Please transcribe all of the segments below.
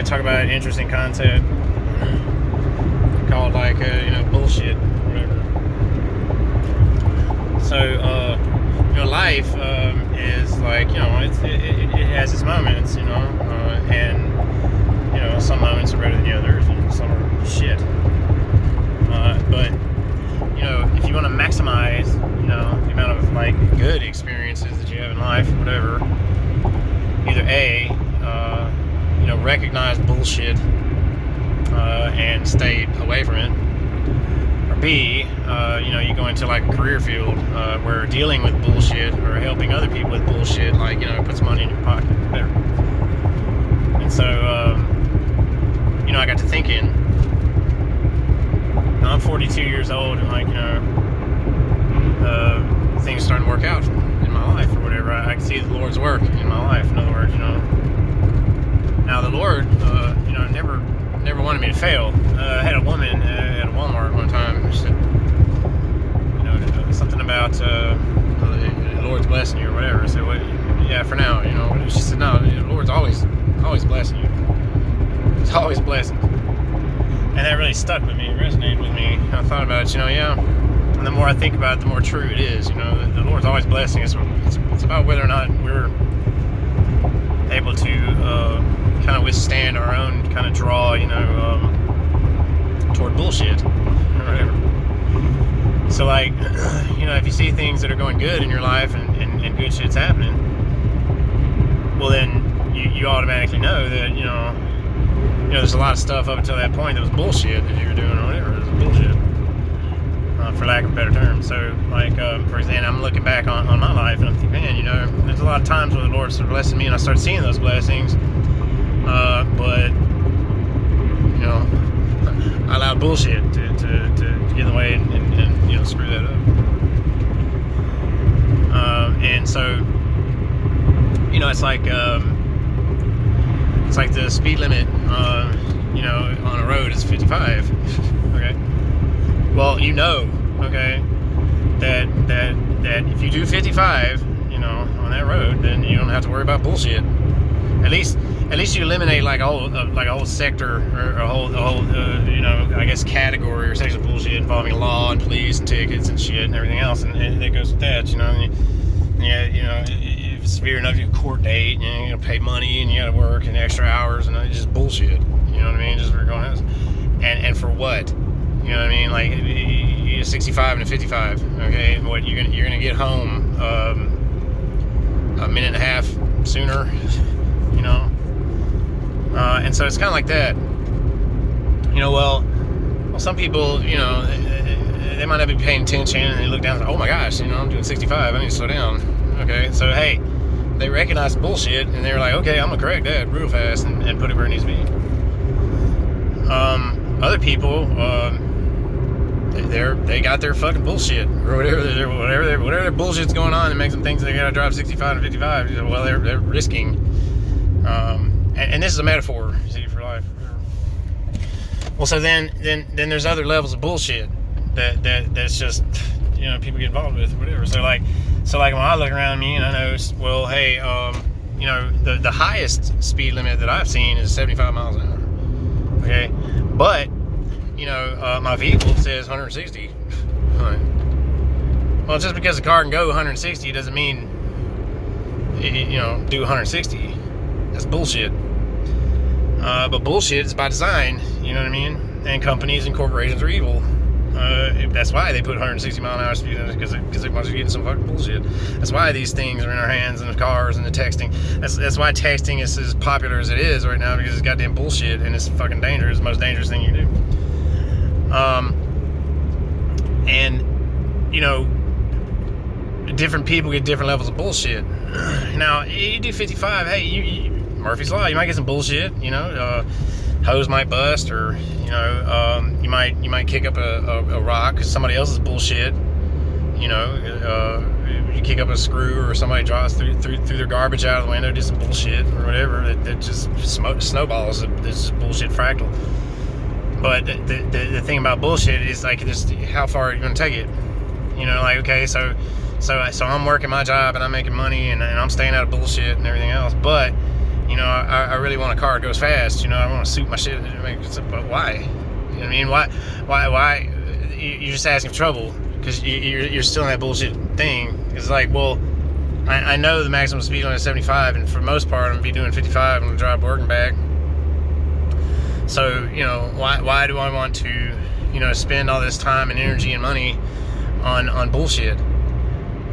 talk about interesting content called like bullshit, whatever. So life is like it has its moments, and some moments are better than the others, and some are shit. But if you want to maximize the amount of like good experiences that you have in life, whatever, either A, recognize bullshit and stay away from it, or B, you go into like a career field where dealing with bullshit or helping other people with bullshit, like puts money in your pocket, whatever. And so I got to thinking. I'm 42 years old, and like things starting to work out in my life or whatever. I can see the Lord's work in my life. In other words, now the Lord, never wanted me to fail. I had a woman at Walmart one time. She said, something about the Lord's blessing you or whatever. I said, well, yeah, for now, She said, no, the Lord's always blessing you. It's always blessing. And that really stuck with me, resonated with me. I thought about it, and the more I think about it, the more true it is. The Lord's always blessing us. It's about whether or not we're able to kind of withstand our own kind of draw, toward bullshit or whatever. So, like, if you see things that are going good in your life and good shit's happening, well, then you automatically know that, there's a lot of stuff up until that point that was bullshit that you were doing or whatever. It was bullshit, for lack of a better term. So, like, for example, I'm looking back on my life and I'm thinking, man, there's a lot of times where the Lord started blessing me and I started seeing those blessings. But, I allowed bullshit to get in the way and screw that up. And so, it's like the speed limit, on a road is 55. Okay. Well, okay, that if you do 55, on that road, then you don't have to worry about bullshit. At least you eliminate like a whole sector or a whole I guess category or section of bullshit involving law and police and tickets and shit and everything else, and it goes with that, if it's severe enough, you have a court date, and you gotta pay money and you gotta work and extra hours, and it's just bullshit. You know what I mean? Just for going out. And for what? You know what I mean? Like, you're 65 and a 55. Okay, what you're gonna get home a minute and a half sooner. And so it's kind of like that. Well, some people, they might not be paying attention, and they look down and say, oh my gosh, I'm doing 65, I need to slow down. Okay, so hey, they recognize bullshit, and they're like, okay, I'm gonna correct that real fast and put it where it needs to be. Other people, they got their fucking bullshit or whatever their bullshit's going on that makes them think they gotta drive 65 and 55. Well, they're risking. And this is a metaphor, see, for life. Well, so then there's other levels of bullshit that's just people get involved with, whatever. So like when I look around me and I know, well, hey, the highest speed limit that I've seen is 75 miles an hour. Okay, but my vehicle says 160. Well, just because the car can go 160 doesn't mean do 160. That's bullshit. But bullshit is by design, you know what I mean? And companies and corporations are evil. That's why they put 160 mile an hour speed limit, because they want you getting some fucking bullshit. That's why these things are in our hands, and the cars and the texting. That's why texting is as popular as it is right now, because it's goddamn bullshit and it's fucking dangerous. It's the most dangerous thing you do. And different people get different levels of bullshit. Now, you do 55, hey, you Murphy's Law, you might get some bullshit, hose might bust, or you might kick up a rock because somebody else's bullshit. You kick up a screw, or somebody draws through their garbage out of the window, did some bullshit or whatever. That just snowballs. This is bullshit fractal. But the thing about bullshit is like this: how far are you going to take it? Okay, so I'm working my job and I'm making money and I'm staying out of bullshit and everything else. But I really want a car that goes fast. I want to suit my shit. But why? You know what I mean? Why? You're just asking for trouble because you're still in that bullshit thing. It's like, well, I know the maximum speed limit is 75, and for the most part, I'm gonna be doing 55. I'm gonna drive work and back. So, why do I want to, spend all this time and energy and money on bullshit?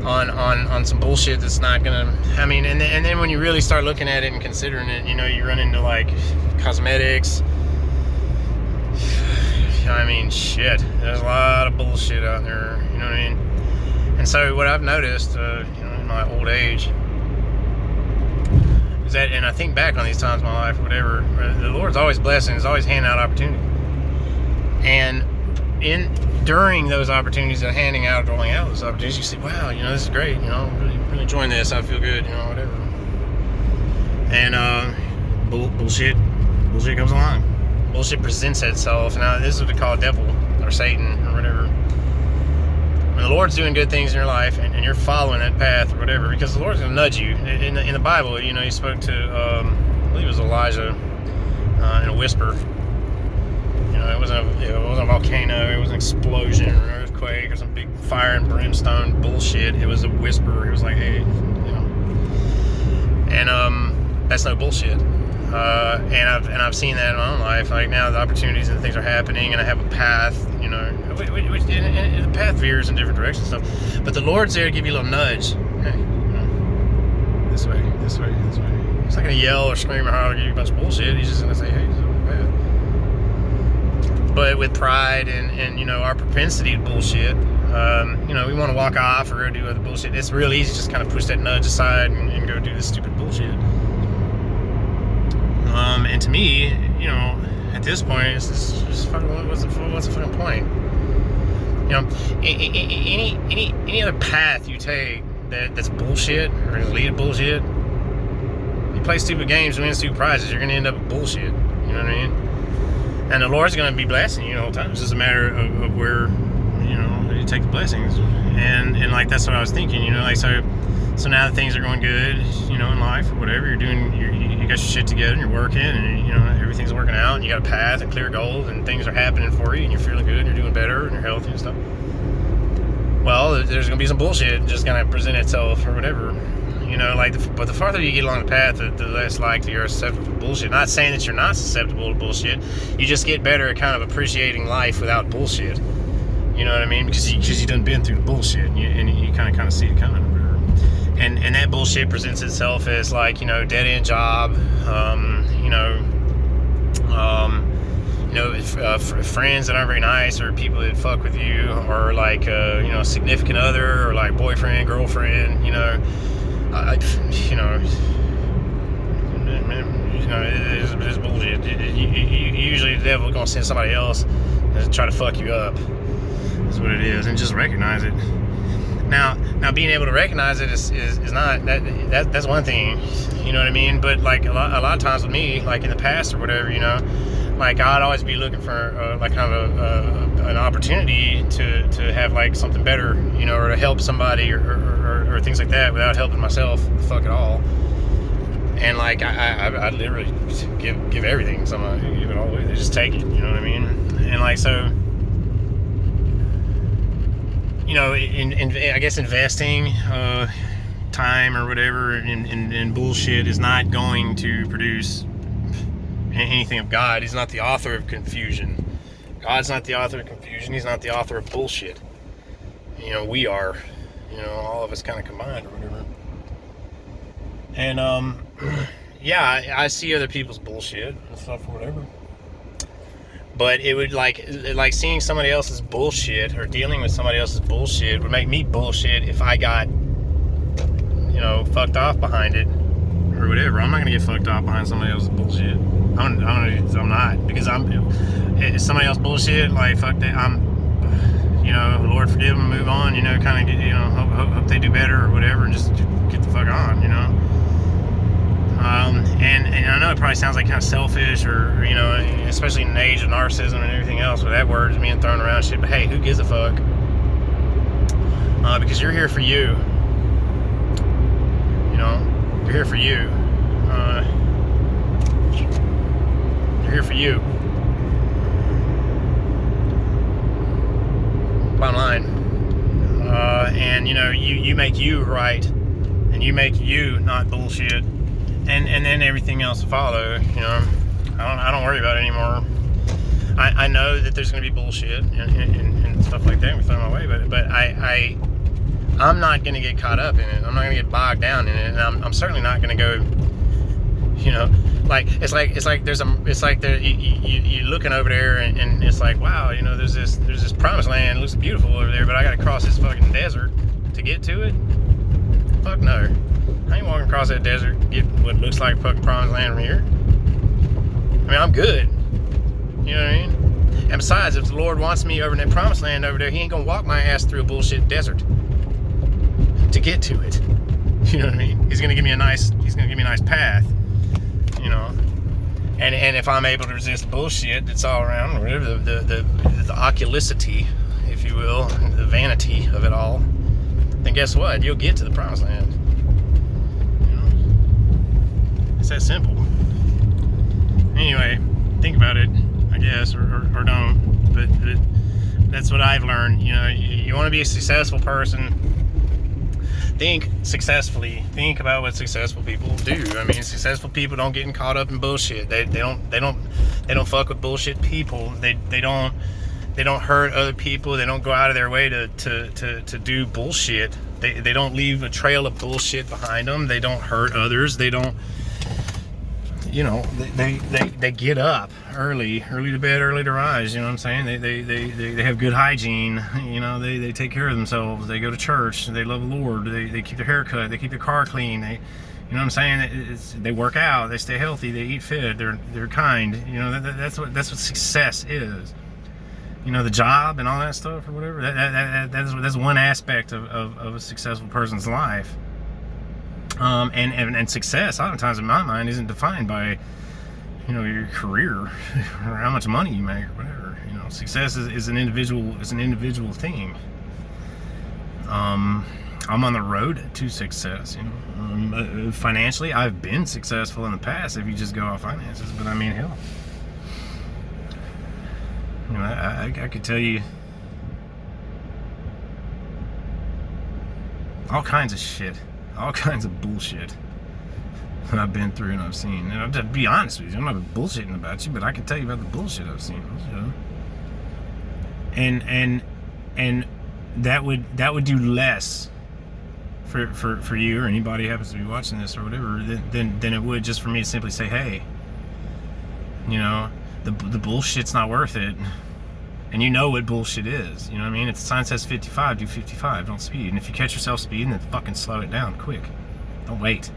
On some bullshit that's not gonna, and then when you really start looking at it and considering it, you run into like cosmetics. Shit, there's a lot of bullshit out there, you know what I mean? And so what I've noticed, in my old age, is that, and I think back on these times in my life, whatever, the Lord's always blessing, He's always handing out opportunity. And during those opportunities and handing out, rolling out those opportunities, you see, wow, this is great, really enjoying this, I feel good, whatever. And bullshit comes along. Bullshit presents itself. Now, this is what we call devil or Satan or whatever. When the Lord's doing good things in your life and you're following that path or whatever, because the Lord's going to nudge you. In the Bible, He spoke to, I believe it was Elijah in a whisper. It wasn't a volcano, it was an explosion or an earthquake or some big fire and brimstone bullshit. It was a whisper. It was like, hey, And that's no bullshit. And I've seen that in my own life. Like now, the opportunities and things are happening, and I have a path. Which the path veers in different directions and stuff. But the Lord's there to give you a little nudge. Hey, this way. He's not gonna yell or scream or holler or give you a bunch of bullshit. He's just gonna say, hey, this is bad. But with pride and our propensity to bullshit, we want to walk off or go do other bullshit. It's real easy to just kind of push that nudge aside and go do this stupid bullshit. And to me, at this point, it's just fucking, what's the fucking point? Any other path you take that's bullshit or is lead to bullshit, you play stupid games and win stupid prizes, you're gonna end up with bullshit. You know what I mean? And the Lord's gonna be blessing you the whole time. It's just a matter of where you take the blessings. And like that's what I was thinking. So now that things are going good, in life or whatever, you're doing, you got your shit together and you're working and, everything's working out and you got a path and clear goals and things are happening for you and you're feeling good and you're doing better and you're healthy and stuff. Well, there's going to be some bullshit just going to present itself or whatever, but the farther you get along the path, the less likely you're susceptible to bullshit. Not saying that you're not susceptible to bullshit. You just get better at kind of appreciating life without bullshit. You know what I mean? Because you done been through the bullshit and you kind of see it coming. And that bullshit presents itself as like, dead-end job, friends that aren't very nice or people that fuck with you or like, significant other or like boyfriend, girlfriend, it's bullshit. Usually the devil's going to send somebody else to try to fuck you up. That's what it is. And just recognize it. Now being able to recognize it is not that's one thing, you know what I mean? But like a lot of times with me, like in the past or whatever, like I'd always be looking for like kind of an opportunity to have like something better, or to help somebody or things like that without helping myself the fuck at all. And like I literally give everything, so I give it all away. They just take it, you know what I mean? And like so. I guess investing time or whatever in bullshit is not going to produce anything of God. He's not the author of confusion. God's not the author of confusion. He's not the author of bullshit. We are. All of us kind of combined or whatever. And I see other people's bullshit and stuff or whatever. But it would like seeing somebody else's bullshit or dealing with somebody else's bullshit would make me bullshit if I got, fucked off behind it or whatever. I'm not gonna get fucked off behind somebody else's bullshit. I'm not, because it's somebody else's bullshit. Like fuck that. Lord forgive them, move on. Kind of get, hope they do better or whatever, and just get the fuck on. And I know it probably sounds like kind of selfish or, especially in an age of narcissism and everything else where that word is being thrown around and shit, but hey, who gives a fuck? Because you're here for you. You're here for you. here for you. Bottom line. And you know, you make you right, and you make you not bullshit, and then everything else will follow. You know, I don't worry about it anymore. I know that there's going to be bullshit and stuff like that we throw my way, but I'm not going to get caught up in it. I'm not going to get bogged down in it, and I'm certainly not going to go. You know, like it's like you're looking over there and it's like, wow, you know, there's this promised land, it looks beautiful over there, but I got to cross this fucking desert to get to it. Fuck no, I ain't walking across that desert to get what looks like fucking promised land from here. I mean, I'm good. You know what I mean? And besides, if the Lord wants me over in that promised land over there, he ain't gonna walk my ass through a bullshit desert to get to it. You know what I mean? He's gonna give me a nice path. You know, and if I'm able to resist bullshit that's all around, whatever the oculicity, if you will, the vanity of it all, then guess what? You'll get to the promised land. You know, it's that simple. Anyway, think about it, I guess, or don't. But that's what I've learned. You know, you want to be a successful person. Think successfully. Think about what successful people do. I mean, successful people don't get caught up in bullshit. They don't fuck with bullshit people. They don't hurt other people. They don't go out of their way to do bullshit. They don't leave a trail of bullshit behind them. They don't hurt others. They don't. You know, they get up early to bed, early to rise. You know what I'm saying? They have good hygiene. You know, they take care of themselves. They go to church. They love the Lord. They keep their hair cut. They keep their car clean. You know what I'm saying? They work out. They stay healthy. They eat fit. They're kind. You know, that's what success is. You know, the job and all that stuff or whatever. That's one aspect of a successful person's life. And success, oftentimes in my mind, isn't defined by, you know, your career or how much money you make or whatever. You know, success is an individual thing. I'm on the road to success. You know, financially, I've been successful in the past if you just go off finances. But I mean, hell, you know, I could tell you all kinds of shit. All kinds of bullshit that I've been through and I've seen. And I'll just be honest with you, I'm not bullshitting about you, but I can tell you about the bullshit I've seen. You know? And that would do less for you or anybody who happens to be watching this or whatever than it would just for me to simply say, hey, you know, the bullshit's not worth it. And you know what bullshit is. You know what I mean? If the sign says 55, do 55. Don't speed. And if you catch yourself speeding, then fucking slow it down quick. Don't wait.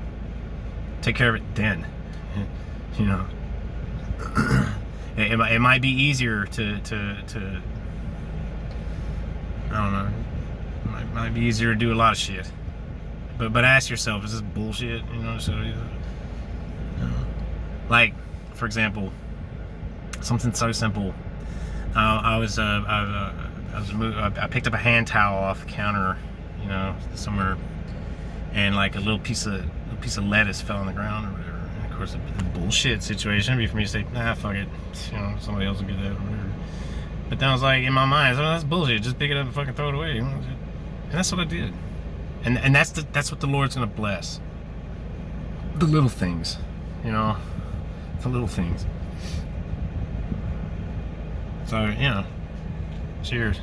Take care of it then. You know. It might be easier to I don't know. It might be easier to do a lot of shit. But ask yourself, is this bullshit? You know, so like, for example, something so simple. I picked up a hand towel off the counter, you know, somewhere, and like a little piece of lettuce fell on the ground or whatever. And of course, the bullshit situation would be for me to say, nah, fuck it, you know, somebody else will get that or whatever. But then I was like, in my mind, oh, that's bullshit. Just pick it up and fucking throw it away. You know? And that's what I did. And that's what the Lord's gonna bless. The little things, you know, the little things. So, you know, cheers.